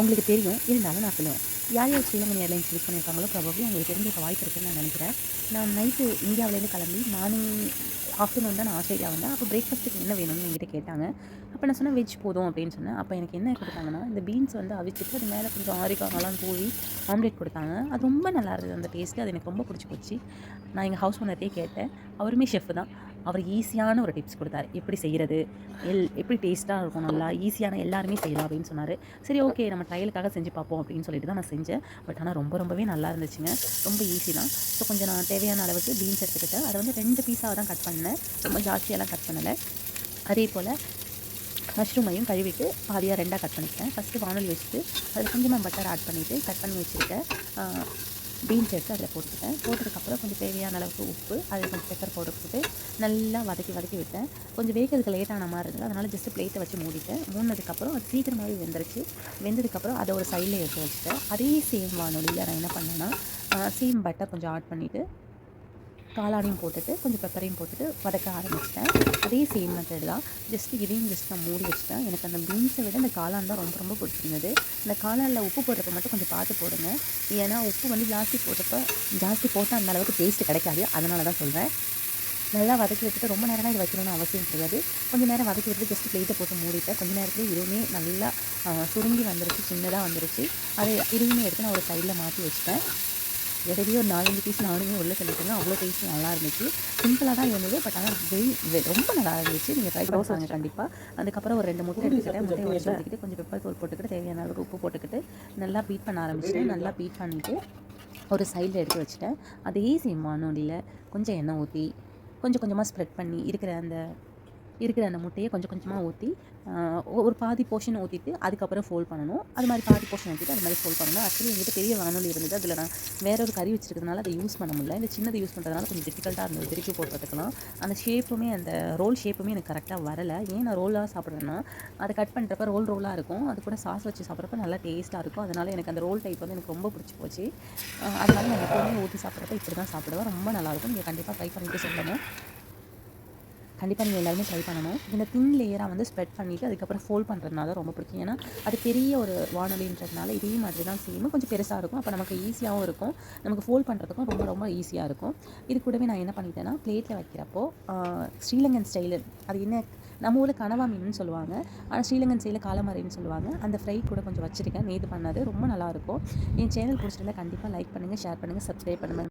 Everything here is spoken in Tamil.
உங்களுக்கு தெரியும். இருந்தாலும் நான் சொல்லுவேன். யார் யார் ஸ்ரீலங்கன் ஏர்லைன்ஸ் யூஸ் பண்ணியிருக்காங்களோ ப்ராபப்ளி உங்களுக்கு தெரிஞ்சிருக்க வாய்ப்பு இருக்குன்னு நான் நினைக்கிறேன். நான் நைட்டு இந்தியாவிலேருந்து கிளம்பி மார்னிங் ஆஃப்டர்நூன் தான் நான் ஆஸ்திரேலியா வந்தேன். அப்போ பிரேக்ஃபாஸ்ட்டுக்கு என்ன வேணும்னு என்கிட்ட கேட்டாங்க. அப்போ நான் சொன்னேன் வெஜ் போதும் அப்படின்னு சொன்னேன். அப்போ எனக்கு என்ன கொடுத்தாங்கன்னா, இந்த பீன்ஸ் வந்து அவிச்சிட்டு அது மேலே கொஞ்சம் ஆரிகானோலாம் தூவி ஆம்லேட் கொடுத்தாங்க. அது ரொம்ப நல்லா இருந்தது அந்த டேஸ்ட்டு. அது எனக்கு ரொம்ப பிடிச்சி போச்சு. நான் எங்கள் ஹவுஸ் ஓனர்ட்டே கேட்டேன். அவருமே ஷெஃப் தான். அவர் ஈஸியான ஒரு டிப்ஸ் கொடுத்தாரு. எப்படி செய்கிறது, எப்படி டேஸ்ட்டாக இருக்கும், நல்லா ஈஸியான எல்லாருமே செய்யலாம் அப்படின்னு சொன்னார். சரி ஓகே நம்ம ட்ரையலுக்காக செஞ்சு பார்ப்போம் அப்படின்னு சொல்லிட்டு தான் நான் செஞ்சேன். பட் ஆனால் ரொம்பவே நல்லா இருந்துச்சுங்க. ரொம்ப ஈஸி தான். ஸோ கொஞ்சம் நான் தேவையான அளவுக்கு பீன்ஸ் எடுத்துக்கிட்டேன். அதை வந்து 2 பீஸாக தான் கட் பண்ணேன். ரொம்ப ஜாஸ்தியெல்லாம் கட் பண்ணலை. அதே போல் மஷ்ரூமையும் கழுவிட்டு பாதியாக 2ஆக கட் பண்ணிக்கிட்டேன். ஃபஸ்ட்டு வானொலி வச்சுட்டு அதில் கொஞ்சமாக பட்டர் ஆட் பண்ணிவிட்டு கட் பண்ணி வச்சுருக்கேன் பீன்ஸ் எடுத்து அதில் போட்டுக்கிட்டேன். போட்டதுக்கப்புறம் கொஞ்சம் தேவையான அளவுக்கு உப்பு, அதில் கொஞ்சம் பெப்பர் பவுடர் போட்டு நல்லா வதக்கி விட்டேன். கொஞ்சம் வேகிறதுக்கு லேட்டான மாதிரி இருந்தது. அதனால் ஜஸ்ட்டு பிளேட்டை வச்சு மூடிட்டேன். மூடினதுக்கப்புறம் அது சீக்கிரமாகவே வெந்துருச்சு. வெந்ததுக்கப்புறம் அதை ஒரு சைடில் எடுத்து வச்சுட்டேன். அதே சேம் வானொலியில் நான் என்ன பண்ணேன்னா, சேம் பட்டர் கொஞ்சம் ஆட் பண்ணிவிட்டு காளானையும் போட்டுட்டு கொஞ்சம் பெப்பரையும் போட்டுட்டு வதக்க ஆரம்பிச்சிட்டேன். அதே சேம் மெத்தட் தான். இதையும் நான் மூடி வச்சுட்டேன். எனக்கு அந்த பீன்ஸை விட இந்த காளான் தான் ரொம்ப பிடிச்சிருந்தது. இந்த காளானில் உப்பு போடுறப்ப மட்டும் கொஞ்சம் பார்த்து போடுங்க. ஏன்னா உப்பு வந்து ஜாஸ்தி போட்டால் அந்த அளவுக்கு டேஸ்ட்டு கிடைக்காது. அதனால தான் சொல்கிறேன். நல்லா வதக்கி விட்டுட்டு ரொம்ப நேரம்லாம் இது வைக்கணும்னு அவசியம் கிடையாது. கொஞ்சம் நேரம் வதக்கி விட்டுட்டு ஜஸ்ட் பிளேட்டை போட்டு மூடிட்டேன். கொஞ்சம் நேரத்தில் இதுவுமே நல்லா சுருங்கி வந்துருச்சு, சின்னதாக வந்துருச்சு. அதை இதுவுமே எடுத்து நான் ஒரு சைடில் மாற்றி வச்சுட்டேன். இடையிலேயே ஒரு 4-5 பீஸ் நானுமே உள்ளே சொல்லிட்டேங்க. அவ்வளோ டேஸ்ட் நல்லா இருந்துச்சு. சிம்பிளாக தான் இருந்தது. பட் ஆனால் ரொம்ப நல்லா இருந்துச்சு. நீங்கள் ட்ரை பண்ணுவாங்க கண்டிப்பாக. அதுக்கப்புறம் ஒரு 2 முட்டை எடுத்துக்கிட்டேன். முட்டையை உடச்சி ஊற்றிக்கிட்டு கொஞ்சம் பெப்பர் தூள் போட்டுக்கிட்டு தேவையான அளவுக்கு உப்பு போட்டுக்கிட்டு நல்லா பீட் பண்ண ஆரம்பிச்சிட்டேன். நல்லா பீட் பண்ணிவிட்டு ஒரு சைடில் எடுத்து வச்சுட்டேன். அதே சேம் வானொலியில் கொஞ்சம் எண்ணெய் ஊற்றி கொஞ்சம் கொஞ்சமாக ஸ்ப்ரெட் பண்ணி இருக்கிற அந்த முட்டையை கொஞ்சம் கொஞ்சமாக ஊற்றி ஒரு பாதி போர்ஷன் ஊற்றிட்டு அதுக்கப்புறம் ஃபோல்ட் பண்ணணும். அது மாதிரி பாதி போர்ஷன் ஊற்றிட்டு அது மாதிரி ஃபோல்ட் பண்ணணும். ஆக்சுவலி எங்கிட்ட பெரிய வானொலி இருந்தது. அதில் நான் வேற ஒரு கறி வச்சிருக்கிறதுனால அதை யூஸ் பண்ண முடியல. இந்த சின்னதை யூஸ் பண்ணுறதுனால கொஞ்சம் டிஃபிகல்ட்டாக இருந்தது. திருப்பி போட்டுக்கலாம். அந்த ஷேப்புமே அந்த ரோல் ஷேப்புமே எனக்கு கரெக்டாக வரலை. ஏன் நான் ரோலாக சாப்பிட்றேன்னா அதை கட் பண்ணுறப்ப ரோலாக இருக்கும். அது கூட சாஸ் வச்சு சாப்பிட்றப்ப நல்லா டேஸ்ட்டாக இருக்கும். அதனால் எனக்கு அந்த ரோல் டைப் வந்து எனக்கு ரொம்ப பிடிச்சி போச்சு. அதனால நான் எப்போவுமே ஊற்றி சாப்பிட்றப்ப இப்படி தான் சாப்பிடுவேன். ரொம்ப நல்லாயிருக்கும். நீங்கள் கண்டிப்பாக ட்ரை பண்ணிட்டு சொல்லணும். கண்டிப்பாக நீங்கள் எல்லாருமே ட்ரை பண்ணணும். இந்த தின் லேயராக வந்து ஸ்ப்ரெட் பண்ணிவிட்டு அதுக்கப்புறம் ஃபோல்ட் பண்ணுறதுனால ரொம்ப பிடிக்கும். ஏன்னா அது பெரிய ஒரு வானொலின்றதுனால இதே மாதிரி தான் செய்யணும். கொஞ்சம் பெருசாக இருக்கும். அப்போ நமக்கு ஈஸியாகவும் இருக்கும். நமக்கு ஃபோல்ட் பண்ணுறதுக்கும் ரொம்ப ஈஸியாக இருக்கும். இது கூடவே நான் என்ன பண்ணிட்டேன்னா பிளேட்டில் வைக்கிறப்போ ஸ்ரீலங்கன் ஸ்டைலு அது என்ன நம்ம ஊரில் கனவா மீன்னு சொல்லுவாங்க. ஆனால் ஸ்ரீலங்கன் ஸ்டைலில் காலமரைன்னு சொல்லுவாங்க. அந்த ஃப்ரை கூட கொஞ்சம் வச்சுருக்கேன். நேற்று பண்ணது ரொம்ப நல்லாயிருக்கும். என் சேனல் பிடிச்சிருந்தா கண்டிப்பாக லைக் பண்ணுங்கள், ஷேர் பண்ணுங்கள், சப்ஸ்கிரைப் பண்ணுங்கள்.